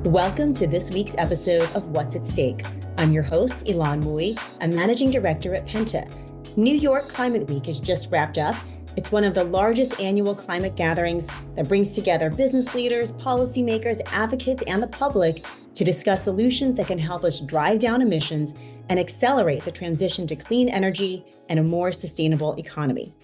Welcome to this week's episode of What's at Stake. I'm your host, Ylan Mui, a managing director at Penta. New York Climate Week has just wrapped up. It's one of the largest annual climate gatherings that brings together business leaders, policymakers, advocates, and the public to discuss solutions that can help us drive down emissions and accelerate the transition to clean energy and a more sustainable economy.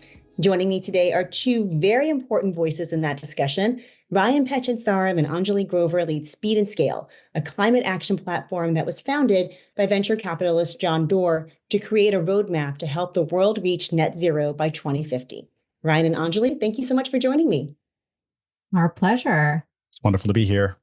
Joining me today are two very important voices in that discussion. Panchadsaram and Anjali Grover lead Speed and Scale, a climate action platform that was founded by venture capitalist John Doerr to create a roadmap to help the world reach net zero by 2050. Ryan and Anjali, thank you so much for joining me. Our pleasure. It's wonderful to be here.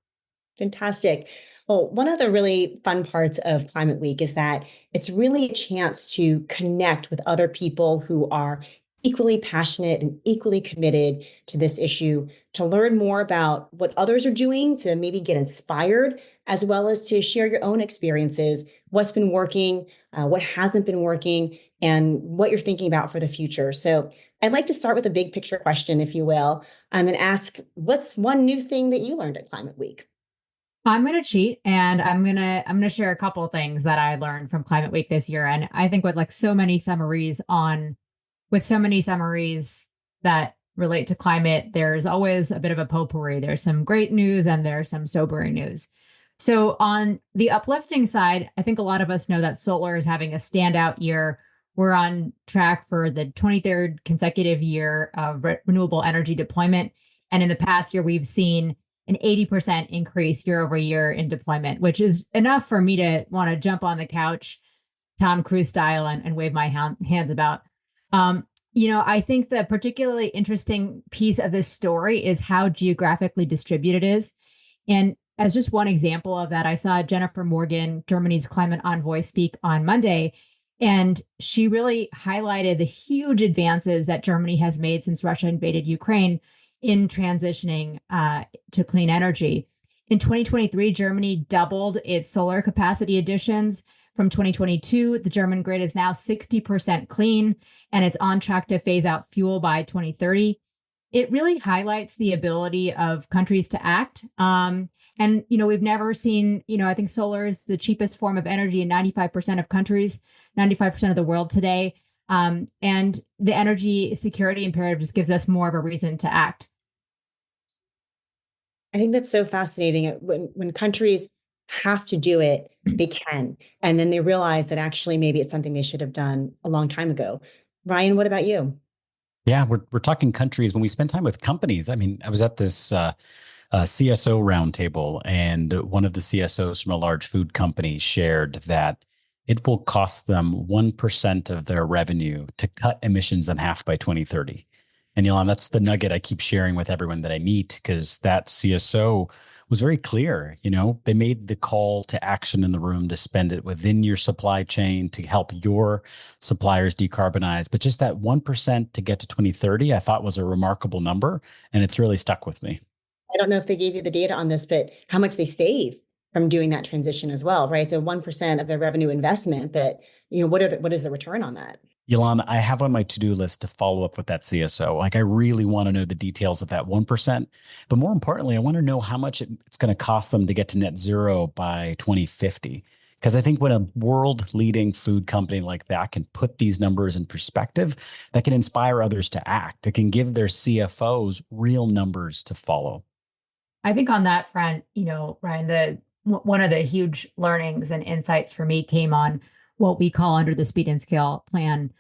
Fantastic. Well, one of the really fun parts of Climate Week is that it's really a chance to connect with other people who are equally passionate and equally committed to this issue, to learn more about what others are doing, to maybe get inspired, as well as to share your own experiences, what's been working, what hasn't been working, and what you're thinking about for the future. So I'd like to start with a big picture question, if you will, and ask, what's one new thing that you learned at Climate Week? I'm going to cheat, and I'm going to share a couple of things that I learned from Climate Week this year. And I think with so many summaries that relate to climate, there's always a bit of a potpourri. There's some great news and there's some sobering news. So on the uplifting side, I think a lot of us know that solar is having a standout year. We're on track for the 23rd consecutive year of renewable energy deployment. And in the past year, we've seen an 80% increase year over year in deployment, which is enough for me to want to jump on the couch, Tom Cruise style, and wave my hands about. I think the particularly interesting piece of this story is how geographically distributed it is. And as just one example of that, I saw Jennifer Morgan, Germany's climate envoy, speak on Monday, and she really highlighted the huge advances that Germany has made since Russia invaded Ukraine in transitioning to clean energy. In 2023, Germany doubled its solar capacity additions. From 2022, the German grid is now 60% clean, and it's on track to phase out fuel by 2030. It really highlights the ability of countries to act. We've never seen, I think solar is the cheapest form of energy in 95% of countries, 95% of the world today. And the energy security imperative just gives us more of a reason to act. I think that's so fascinating. When countries have to do it, they can. And then they realize that actually maybe it's something they should have done a long time ago. Ryan, what about you? Yeah, we're talking countries. When we spend time with companies, I was at this CSO roundtable, and one of the CSOs from a large food company shared that it will cost them 1% of their revenue to cut emissions in half by 2030. And Ylan, that's the nugget I keep sharing with everyone that I meet, because that CSO was very clear. They made the call to action in the room to spend it within your supply chain to help your suppliers decarbonize. But just that 1% to get to 2030, I thought was a remarkable number, and it's really stuck with me. I don't know if they gave you the data on this, but how much they save from doing that transition as well, right? So 1% of their revenue investment, but what is the return on that? Ylan, I have on my to-do list to follow up with that CSO. I really want to know the details of that 1%. But more importantly, I want to know how much it's going to cost them to get to net zero by 2050. Because I think when a world-leading food company like that can put these numbers in perspective, that can inspire others to act. It can give their CFOs real numbers to follow. I think on that front, Ryan, one of the huge learnings and insights for me came on what we call under the Speed and Scale plan,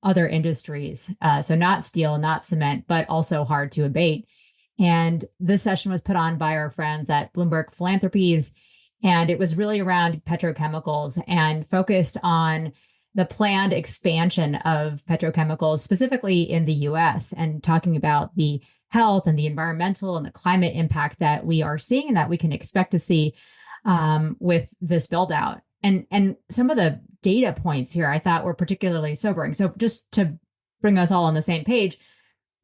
other industries. So not steel, not cement, but also hard to abate. And this session was put on by our friends at Bloomberg Philanthropies. And it was really around petrochemicals and focused on the planned expansion of petrochemicals, specifically in the US, and talking about the health and the environmental and the climate impact that we are seeing and that we can expect to see with this build out. And some of the data points here I thought were particularly sobering. So just to bring us all on the same page,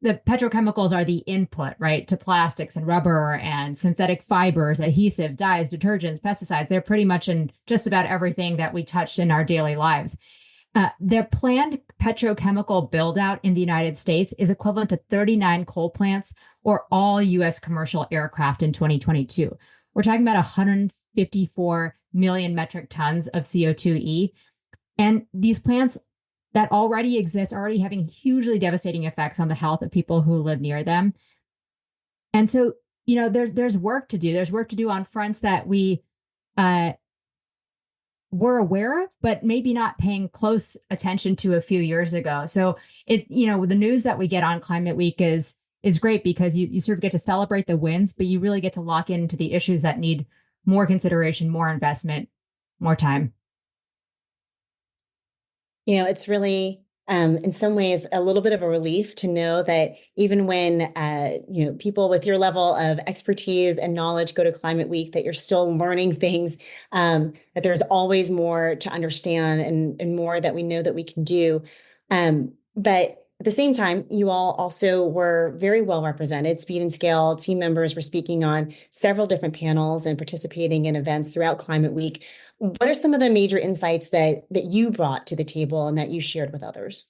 the petrochemicals are the input, right, to plastics and rubber and synthetic fibers, adhesive, dyes, detergents, pesticides. They're pretty much in just about everything that we touch in our daily lives. Their planned petrochemical build out in the United States is equivalent to 39 coal plants or all U.S. commercial aircraft in 2022. we're talking about 154 million metric tons of CO2e. And these plants that already exist are already having hugely devastating effects on the health of people who live near them. And so, there's work to do. There's work to do on fronts that we were aware of, but maybe not paying close attention to a few years ago. So the news that we get on Climate Week is great because you sort of get to celebrate the wins, but you really get to lock into the issues that need more consideration, more investment, more time. It's really, in some ways, a little bit of a relief to know that even when, people with your level of expertise and knowledge go to Climate Week, that you're still learning things, that there's always more to understand and more that we know that we can do. But at the same time, you all also were very well represented. Speed and Scale team members were speaking on several different panels and participating in events throughout Climate Week. What are some of the major insights that you brought to the table and that you shared with others?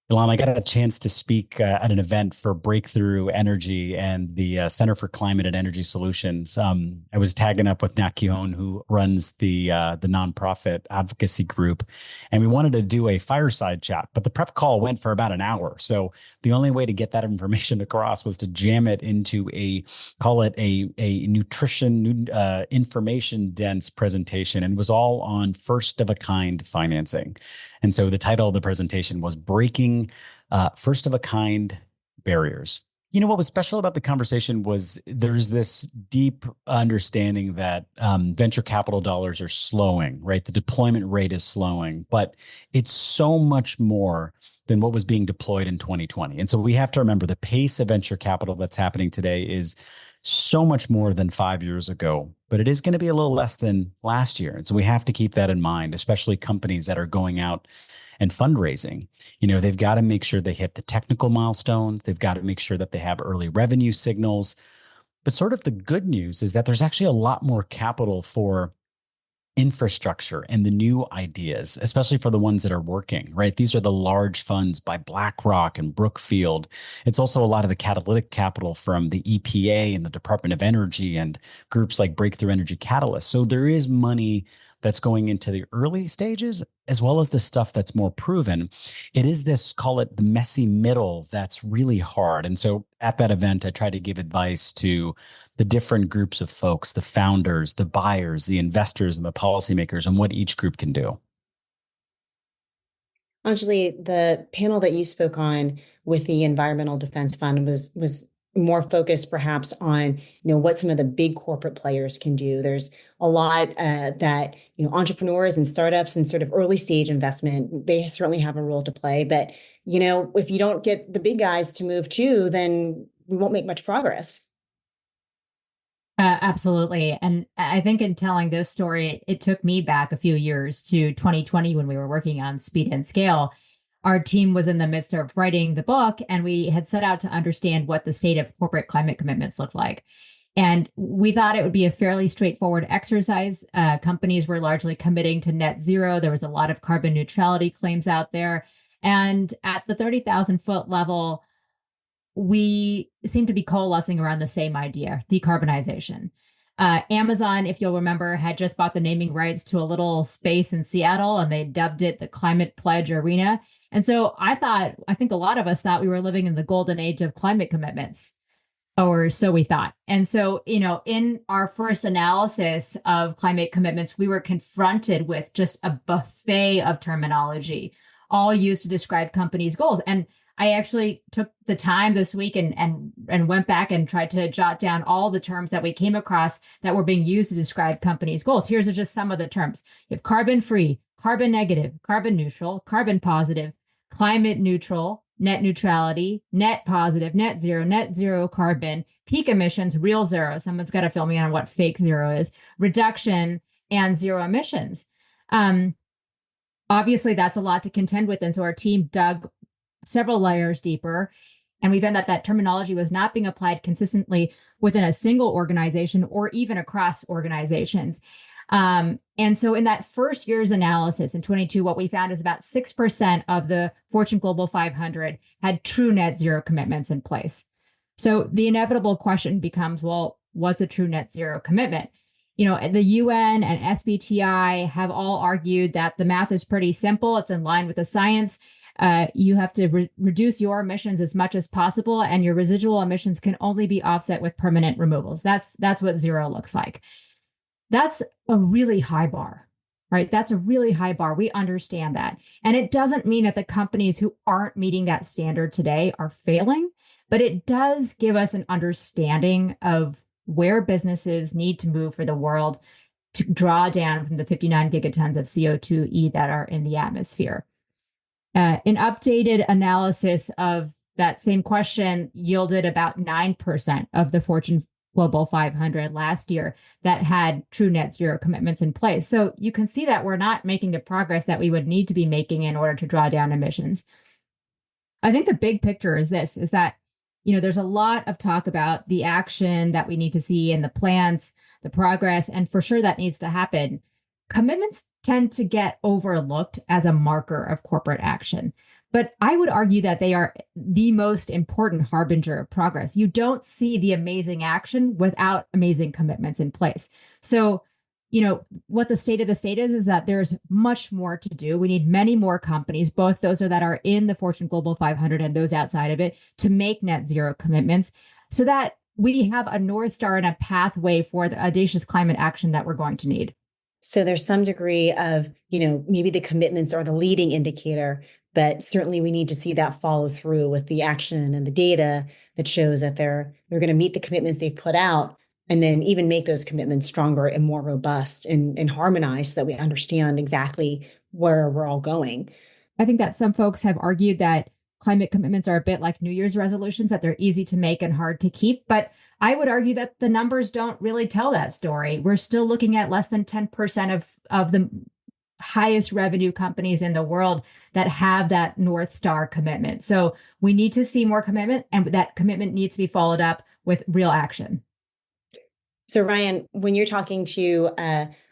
Ylan, I got a chance to speak at an event for Breakthrough Energy and the Center for Climate and Energy Solutions. I was tagging up with Nat Keown, who runs the nonprofit advocacy group, and we wanted to do a fireside chat, but the prep call went for about an hour. So the only way to get that information across was to jam it into a nutrition, information dense presentation, and it was all on first of a kind financing. And so the title of the presentation was Breaking First of a Kind Barriers. What was special about the conversation was there's this deep understanding that venture capital dollars are slowing, right? The deployment rate is slowing, but it's so much more than what was being deployed in 2020. And so we have to remember the pace of venture capital that's happening today is so much more than 5 years ago, but it is going to be a little less than last year. And so we have to keep that in mind, especially companies that are going out and fundraising. They've got to make sure they hit the technical milestones. They've got to make sure that they have early revenue signals. But sort of the good news is that there's actually a lot more capital for infrastructure and the new ideas, especially for the ones that are working, right? These are the large funds by BlackRock and Brookfield. It's also a lot of the catalytic capital from the EPA and the Department of Energy and groups like Breakthrough Energy Catalyst. So there is money that's going into the early stages, as well as the stuff that's more proven. It is this, call it the messy middle, that's really hard. And so at that event, I try to give advice to the different groups of folks, the founders, the buyers, the investors, and the policymakers, and what each group can do. Anjali, the panel that you spoke on with the Environmental Defense Fund was more focused perhaps on what some of the big corporate players can do. There's a lot that entrepreneurs and startups and sort of early stage investment, they certainly have a role to play. But if you don't get the big guys to move too, then we won't make much progress. Absolutely. And I think in telling this story, it took me back a few years to 2020 when we were working on Speed and Scale. Our team was in the midst of writing the book, and we had set out to understand what the state of corporate climate commitments looked like. And we thought it would be a fairly straightforward exercise. Companies were largely committing to net zero. There was a lot of carbon neutrality claims out there. And at the 30,000 foot level, we seem to be coalescing around the same idea, decarbonization. Amazon, if you'll remember, had just bought the naming rights to a little space in Seattle, and they dubbed it the Climate Pledge Arena. And so I think a lot of us thought we were living in the golden age of climate commitments, or so we thought. And so, in our first analysis of climate commitments, we were confronted with just a buffet of terminology, all used to describe companies' goals. And I actually took the time this week and went back and tried to jot down all the terms that we came across that were being used to describe companies' goals. Here's just some of the terms. You have carbon free, carbon negative, carbon neutral, carbon positive, climate neutral, net neutrality, net positive, net zero carbon, peak emissions, real zero. Someone's got to fill me on what fake zero is, reduction, and zero emissions. Obviously, that's a lot to contend with. And so our team dug several layers deeper, and we found that terminology was not being applied consistently within a single organization or even across organizations. And so in that first year's analysis in 22, what we found is about 6% of the Fortune Global 500 had true net zero commitments in place. So the inevitable question becomes, well, what's a true net zero commitment. The UN and SBTI have all argued that the math is pretty simple. It's in line with the science. You have to reduce your emissions as much as possible, and your residual emissions can only be offset with permanent removals. That's what zero looks like. That's a really high bar, right? That's a really high bar. We understand that. And it doesn't mean that the companies who aren't meeting that standard today are failing, but it does give us an understanding of where businesses need to move for the world to draw down from the 59 gigatons of CO2e that are in the atmosphere. An updated analysis of that same question yielded about 9% of the Fortune Global 500 last year that had true net zero commitments in place. So you can see that we're not making the progress that we would need to be making in order to draw down emissions. I think the big picture is that there's a lot of talk about the action that we need to see in the plans, the progress, and for sure that needs to happen. Commitments tend to get overlooked as a marker of corporate action, but I would argue that they are the most important harbinger of progress. You don't see the amazing action without amazing commitments in place. So, what the state of the state is that there's much more to do. We need many more companies, both those that are in the Fortune Global 500 and those outside of it, to make net zero commitments so that we have a North Star and a pathway for the audacious climate action that we're going to need. So there's some degree of, maybe the commitments are the leading indicator, but certainly we need to see that follow through with the action and the data that shows that they're going to meet the commitments they've put out, and then even make those commitments stronger and more robust and harmonized so that we understand exactly where we're all going. I think that some folks have argued that climate commitments are a bit like New Year's resolutions, that they're easy to make and hard to keep. But I would argue that the numbers don't really tell that story. We're still looking at less than 10% of the highest revenue companies in the world that have that North Star commitment. So we need to see more commitment, and that commitment needs to be followed up with real action. So Ryan, when you're talking to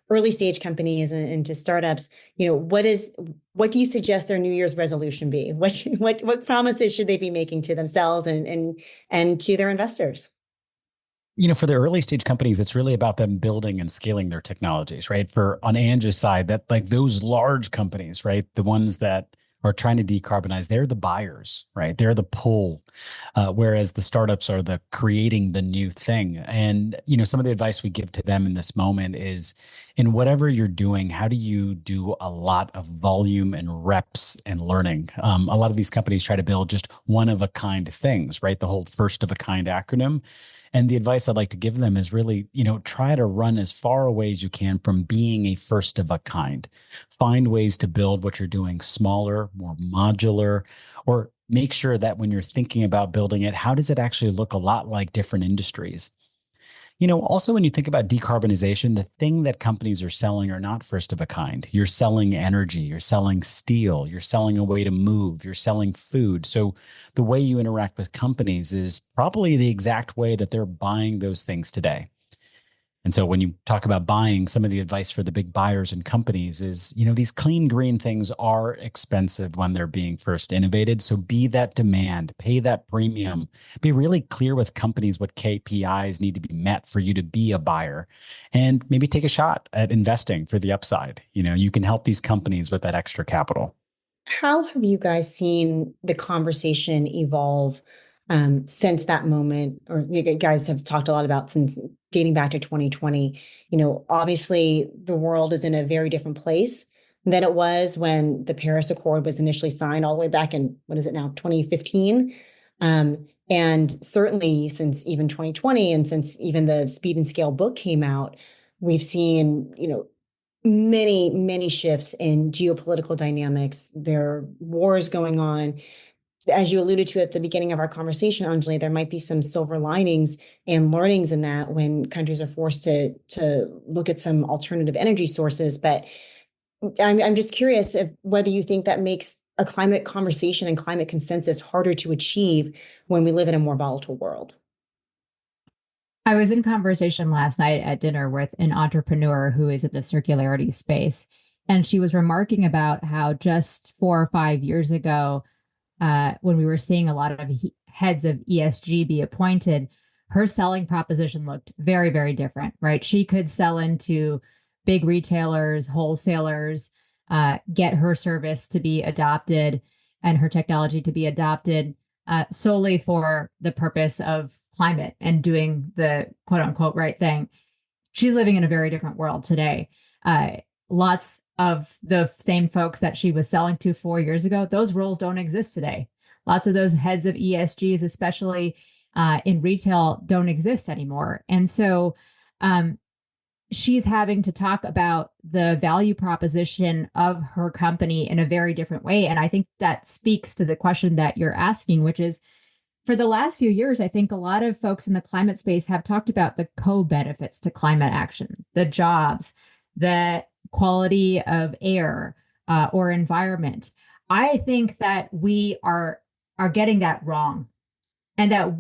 early stage companies and to startups, what do you suggest their New Year's resolution be? What promises should they be making to themselves and to their investors? For the early stage companies, it's really about them building and scaling their technologies, right? On Anj's side, that like those large companies, right? The ones that are trying to decarbonize, they're the buyers, right? They're the pull, whereas the startups are the creating the new thing. And, some of the advice we give to them in this moment is, in whatever you're doing, how do you do a lot of volume and reps and learning? A lot of these companies try to build just one of a kind things, right? The whole first of a kind acronym. And the advice I'd like to give them is really, try to run as far away as you can from being a first of a kind. Find ways to build what you're doing smaller, more modular, or make sure that when you're thinking about building it, how does it actually look a lot like different industries? Also, when you think about decarbonization, the thing that companies are selling are not first of a kind. You're selling energy, you're selling steel, you're selling a way to move, you're selling food. So the way you interact with companies is probably the exact way that they're buying those things today. And so when you talk about buying, some of the advice for the big buyers and companies is, these clean green things are expensive when they're being first innovated. So be that demand, pay that premium, be really clear with companies what KPIs need to be met for you to be a buyer, and maybe take a shot at investing for the upside. You can help these companies with that extra capital. How have you guys seen the conversation evolve since that moment? Or you guys have talked a lot about since dating back to 2020. Obviously the world is in a very different place than it was when the Paris Accord was initially signed all the way back in, 2015? And certainly since even 2020 and since even the Speed and Scale book came out, we've seen, many, many shifts in geopolitical dynamics. There are wars going on. As you alluded to at the beginning of our conversation, Anjali, there might be some silver linings and learnings in that when countries are forced to look at some alternative energy sources. But I'm just curious whether you think that makes a climate conversation and climate consensus harder to achieve when we live in a more volatile world. I was in conversation last night at dinner with an entrepreneur who is in the circularity space, and she was remarking about how just 4 or 5 years ago, when we were seeing a lot of heads of ESG be appointed, her selling proposition looked very, very different, right? She could sell into big retailers, wholesalers, get her service to be adopted and her technology to be adopted solely for the purpose of climate and doing the quote unquote right thing. She's living in a very different world today. Lots of the same folks that she was selling to 4 years ago, those roles don't exist today. Lots of those heads of ESGs, especially in retail, don't exist anymore. And so she's having to talk about the value proposition of her company in a very different way. And I think that speaks to the question that you're asking, which is, for the last few years, I think a lot of folks in the climate space have talked about the co-benefits to climate action, the jobs, the quality of air or environment. I think that we are getting that wrong, and that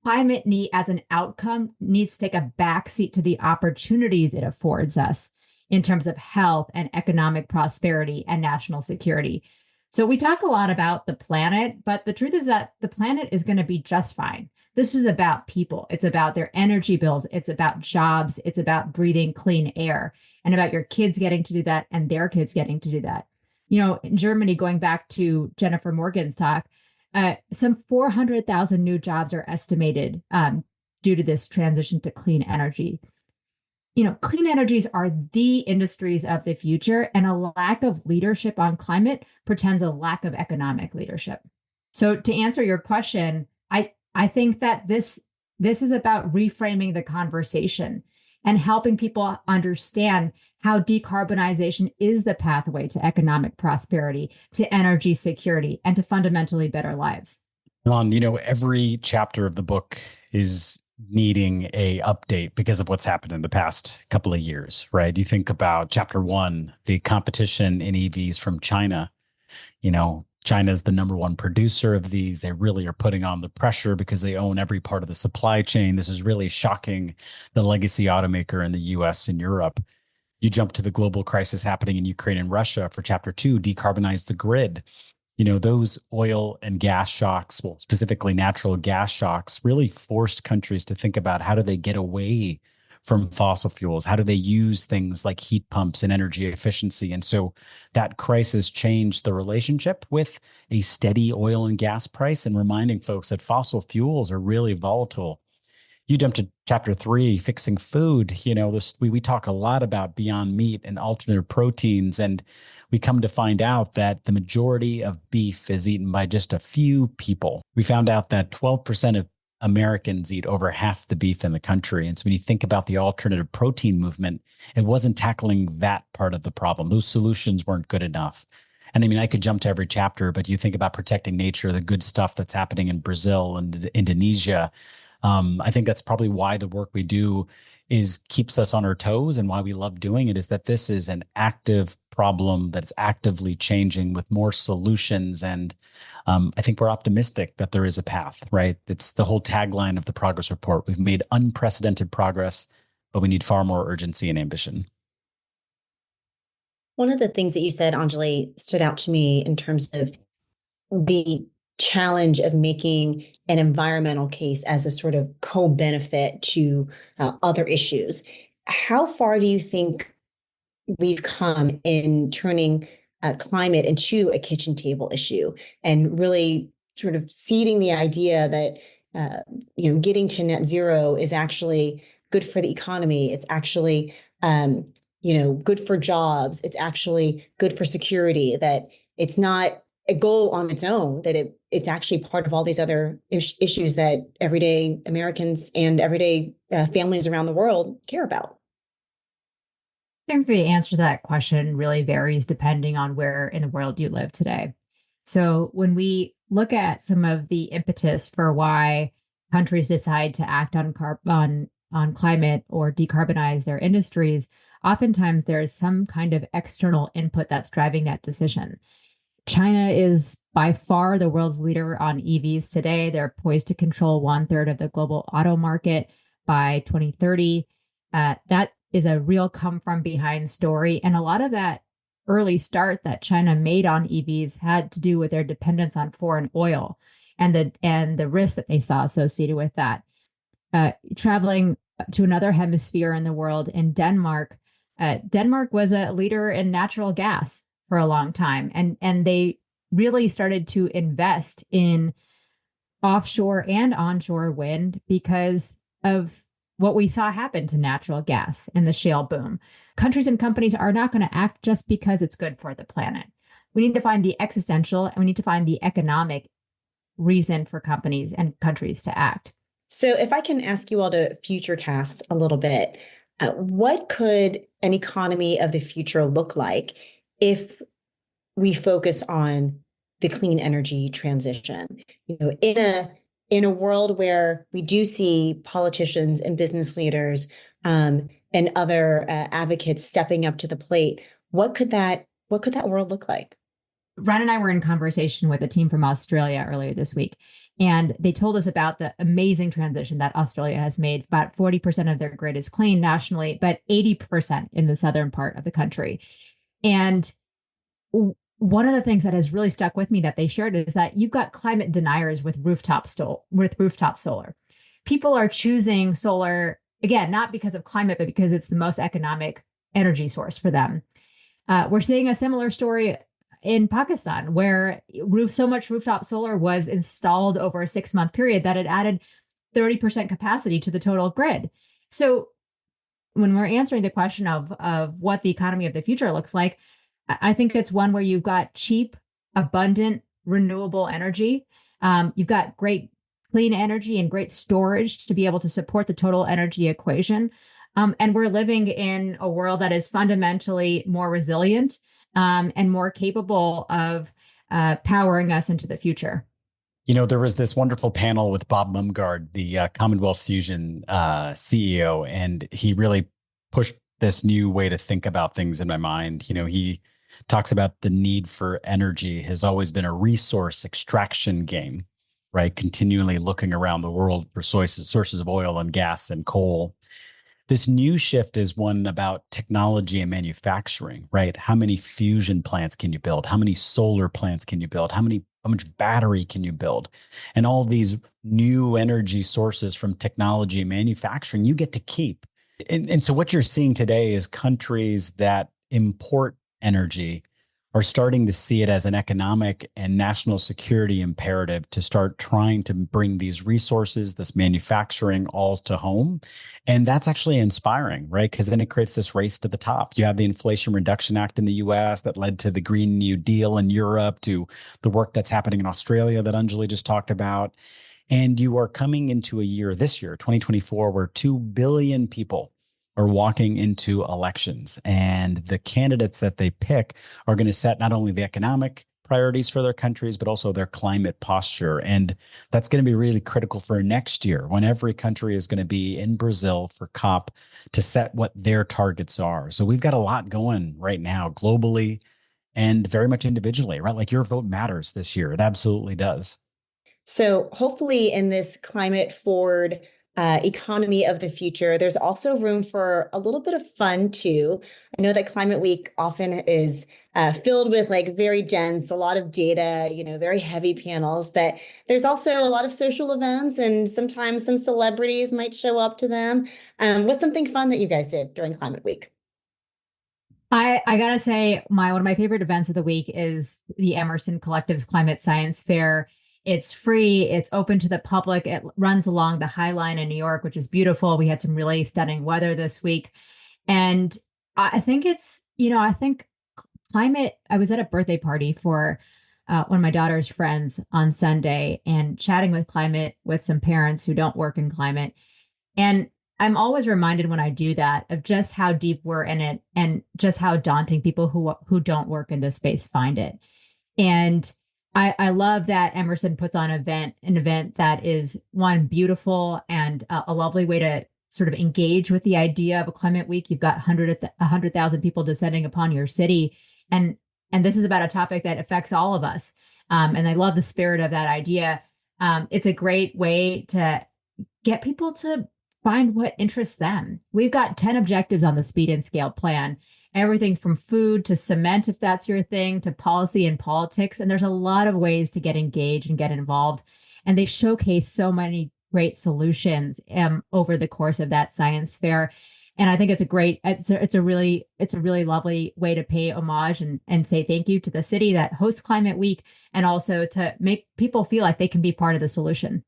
climate need as an outcome needs to take a backseat to the opportunities it affords us in terms of health and economic prosperity and national security. So we talk a lot about the planet, but the truth is that the planet is going to be just fine. This is about people. It's about their energy bills. It's about jobs. It's about breathing clean air, and about your kids getting to do that and their kids getting to do that. You know, in Germany, going back to Jennifer Morgan's talk, some 400,000 new jobs are estimated due to this transition to clean energy. You know, clean energies are the industries of the future, and a lack of leadership on climate portends a lack of economic leadership. So to answer your question, I think that this is about reframing the conversation and helping people understand how decarbonization is the pathway to economic prosperity, to energy security, and to fundamentally better lives. You know, every chapter of the book is needing a update because of what's happened in the past couple of years, right? You think about chapter 1, the competition in EVs from China. You know, China's the number one producer of these. They really are putting on the pressure because they own every part of the supply chain. This is really shocking the legacy automaker in the US and Europe. You jump to the global crisis happening in Ukraine and Russia for chapter 2, decarbonize the grid. You know, those oil and gas shocks, well, specifically natural gas shocks, really forced countries to think about how do they get away from fossil fuels? How do they use things like heat pumps and energy efficiency? And so that crisis changed the relationship with a steady oil and gas price, and reminding folks that fossil fuels are really volatile. You jump to chapter 3, fixing food. You know, we talk a lot about Beyond Meat and alternative proteins, and we come to find out that the majority of beef is eaten by just a few people. We found out that 12% of Americans eat over half the beef in the country. And so when you think about the alternative protein movement, it wasn't tackling that part of the problem. Those solutions weren't good enough. And I mean, I could jump to every chapter, but you think about protecting nature, the good stuff that's happening in Brazil and Indonesia. I think that's probably why the work we do keeps us on our toes, and why we love doing it is that this is an active problem that's actively changing with more solutions. And I think we're optimistic that there is a path, right? It's the whole tagline of the progress report. We've made unprecedented progress, but we need far more urgency and ambition. One of the things that you said, Anjali, stood out to me in terms of the challenge of making an environmental case as a sort of co-benefit to other issues. How far do you think we've come in turning climate into a kitchen table issue, and really sort of seeding the idea that getting to net zero is actually good for the economy? It's actually good for jobs. It's actually good for security. That it's not a goal on its own, that it's actually part of all these other issues that everyday Americans and everyday families around the world care about. I think the answer to that question really varies depending on where in the world you live today. So when we look at some of the impetus for why countries decide to act on climate or decarbonize their industries, oftentimes there's some kind of external input that's driving that decision. China is by far the world's leader on EVs today. They're poised to control 1/3 of the global auto market by 2030. That is a real come from behind story. And a lot of that early start that China made on EVs had to do with their dependence on foreign oil and the risk that they saw associated with that. traveling to another hemisphere in the world in Denmark. Denmark was a leader in natural gas for a long time, and they really started to invest in offshore and onshore wind because of what we saw happen to natural gas and the shale boom. Countries and companies are not going to act just because it's good for the planet. We need to find the existential and we need to find the economic reason for companies and countries to act. So if I can ask you all to future cast a little bit, what could an economy of the future look like if we focus on the clean energy transition? You know, in a world where we do see politicians and business leaders and other advocates stepping up to the plate, what could that world look like? Ron and I were in conversation with a team from Australia earlier this week, and they told us about the amazing transition that Australia has made. About 40% of their grid is clean nationally, but 80% in the southern part of the country. And one of the things that has really stuck with me that they shared is that you've got climate deniers with rooftop solar. People are choosing solar, again, not because of climate, but because it's the most economic energy source for them. We're seeing a similar story in Pakistan, where so much rooftop solar was installed over a 6-month period that it added 30% capacity to the total grid. So when we're answering the question of what the economy of the future looks like, I think it's one where you've got cheap, abundant, renewable energy. You've got great clean energy and great storage to be able to support the total energy equation. And we're living in a world that is fundamentally more resilient and more capable of powering us into the future. You know, there was this wonderful panel with Bob Mumgard, the Commonwealth Fusion CEO, and he really pushed this new way to think about things in my mind. You know, he talks about the need for energy has always been a resource extraction game, right? Continually looking around the world for sources of oil and gas and coal. This new shift is one about technology and manufacturing, right? How many fusion plants can you build? How many solar plants can you build? How much battery can you build? And all these new energy sources from technology and manufacturing, you get to keep. And so what you're seeing today is countries that import energy are starting to see it as an economic and national security imperative to start trying to bring these resources, this manufacturing all to home. And that's actually inspiring, right? Because then it creates this race to the top. You have the Inflation Reduction Act in the US that led to the Green New Deal in Europe, to the work that's happening in Australia that Anjali just talked about. And you are coming into a year, this year, 2024, where 2 billion people are walking into elections, and the candidates that they pick are going to set not only the economic priorities for their countries, but also their climate posture. And that's going to be really critical for next year, when every country is going to be in Brazil for COP to set what their targets are. So we've got a lot going right now globally and very much individually, right? Like your vote matters this year. It absolutely does. So hopefully in this climate forward economy of the future, there's also room for a little bit of fun too. I know that Climate Week often is filled with like very dense, a lot of data, you know, very heavy panels, but there's also a lot of social events, and sometimes some celebrities might show up to them. What's something fun that you guys did during Climate Week? I gotta say, one of my favorite events of the week is the Emerson Collective's Climate Science Fair. It's free. It's open to the public. It runs along the High Line in New York, which is beautiful. We had some really stunning weather this week. And I think I think climate, I was at a birthday party for one of my daughter's friends on Sunday and chatting with climate with some parents who don't work in climate. And I'm always reminded when I do that of just how deep we're in it and just how daunting people who don't work in this space find it. And I love that Emerson puts on an event that is, one, beautiful and a lovely way to sort of engage with the idea of a climate week. You've got 100,000 people descending upon your city. And this is about a topic that affects all of us. And I love the spirit of that idea. It's a great way to get people to find what interests them. We've got 10 objectives on the Speed and Scale plan. Everything from food to cement, if that's your thing, to policy and politics. And there's a lot of ways to get engaged and get involved. And they showcase so many great solutions over the course of that science fair. And I think it's a really lovely way to pay homage and say thank you to the city that hosts Climate Week, and also to make people feel like they can be part of the solution.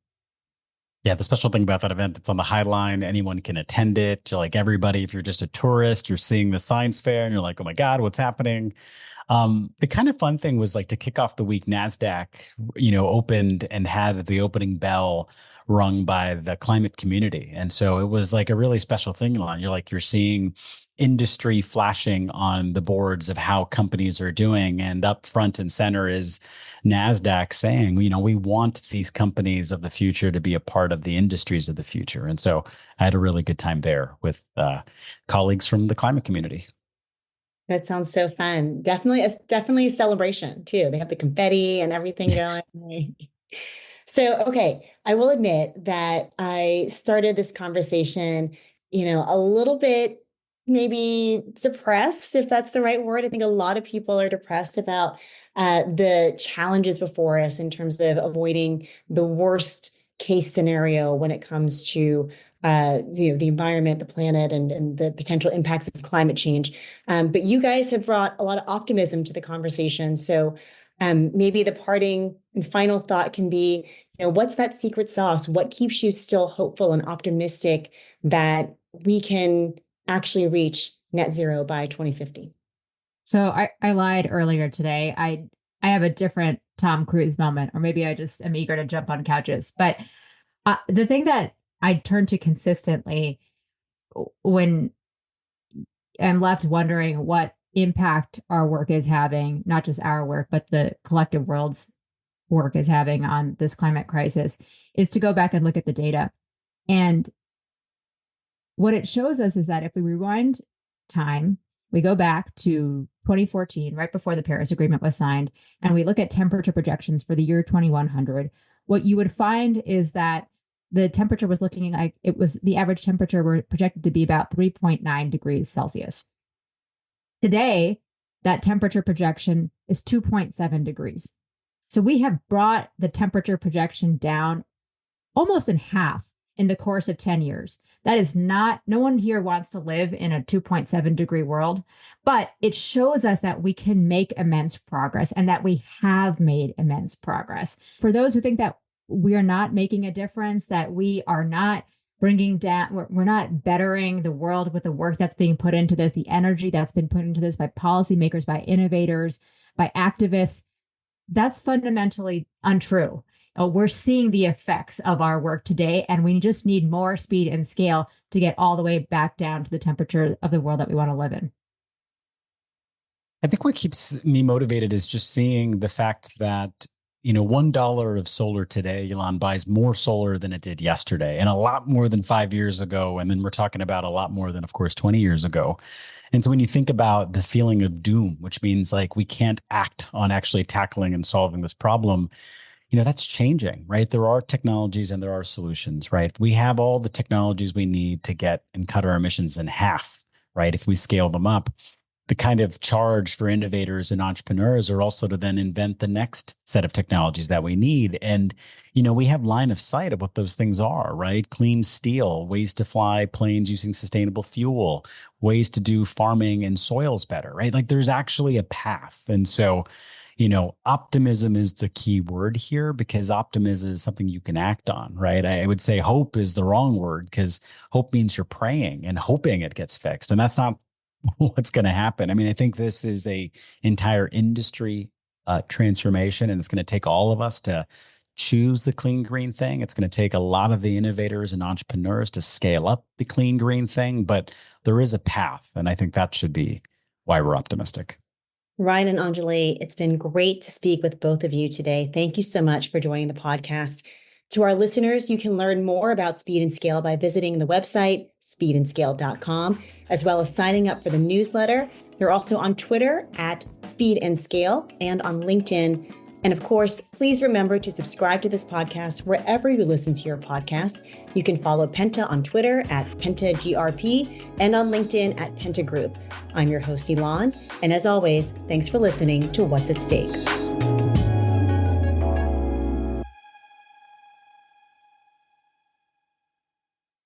Yeah, the special thing about that event, it's on the High Line. Anyone can attend it. You're like everybody, if you're just a tourist, you're seeing the science fair and you're like, oh my God, what's happening? The kind of fun thing was like to kick off the week, NASDAQ, opened and had the opening bell rung by the climate community. And so it was like a really special thing, Ylan. You're seeing industry flashing on the boards of how companies are doing. And up front and center is NASDAQ saying, we want these companies of the future to be a part of the industries of the future. And so I had a really good time there with colleagues from the climate community. That sounds so fun. Definitely a celebration too. They have the confetti and everything going. So, okay, I will admit that I started this conversation, a little bit maybe depressed, if that's the right word. I think a lot of people are depressed about the challenges before us in terms of avoiding the worst case scenario when it comes to the environment, the planet, and the potential impacts of climate change. But you guys have brought a lot of optimism to the conversation. So maybe the parting and final thought can be, what's that secret sauce? What keeps you still hopeful and optimistic that we can actually reach net zero by 2050? So I lied earlier today. I have a different Tom Cruise moment, or maybe I just am eager to jump on couches. But the thing that I turn to consistently when I'm left wondering what impact our work is having, not just our work, but the collective world's work is having on this climate crisis, is to go back and look at the data. And what it shows us is that if we rewind time, we go back to 2014, right before the Paris Agreement was signed, and we look at temperature projections for the year 2100, what you would find is that the temperature was looking like the average temperature were projected to be about 3.9 degrees Celsius. Today, that temperature projection is 2.7 degrees. So we have brought the temperature projection down almost in half in the course of 10 years. That is no one here wants to live in a 2.7 degree world, but it shows us that we can make immense progress and that we have made immense progress. For those who think that we are not making a difference, that we are not bringing down, we're not bettering the world with the work that's being put into this, the energy that's been put into this by policymakers, by innovators, by activists, that's fundamentally untrue. We're seeing the effects of our work today, and we just need more speed and scale to get all the way back down to the temperature of the world that we want to live in. I think what keeps me motivated is just seeing the fact that, $1 of solar today, Ylan, buys more solar than it did yesterday, and a lot more than 5 years ago. And then we're talking about a lot more than, of course, 20 years ago. And so when you think about the feeling of doom, which means like we can't act on actually tackling and solving this problem, that's changing, right? There are technologies and there are solutions, right? We have all the technologies we need to get and cut our emissions in half, right? If we scale them up. The kind of charge for innovators and entrepreneurs are also to then invent the next set of technologies that we need. And, we have line of sight of what those things are, right? Clean steel, ways to fly planes using sustainable fuel, ways to do farming and soils better, right? Like there's actually a path. And so, optimism is the key word here, because optimism is something you can act on, right? I would say hope is the wrong word, because hope means you're praying and hoping it gets fixed. And that's not what's going to happen. I mean, I think this is a entire industry transformation, and it's going to take all of us to choose the clean green thing. It's going to take a lot of the innovators and entrepreneurs to scale up the clean green thing, but there is a path. And I think that should be why we're optimistic. Ryan and Anjali, it's been great to speak with both of you today. Thank you so much for joining the podcast. To our listeners, you can learn more about Speed and Scale by visiting the website, speedandscale.com, as well as signing up for the newsletter. They're also on Twitter at Speed and Scale and on LinkedIn. And of course, please remember to subscribe to this podcast wherever you listen to your podcasts. You can follow Penta on Twitter at PentaGRP and on LinkedIn at Penta Group. I'm your host, Ylan. And as always, thanks for listening to What's at Stake.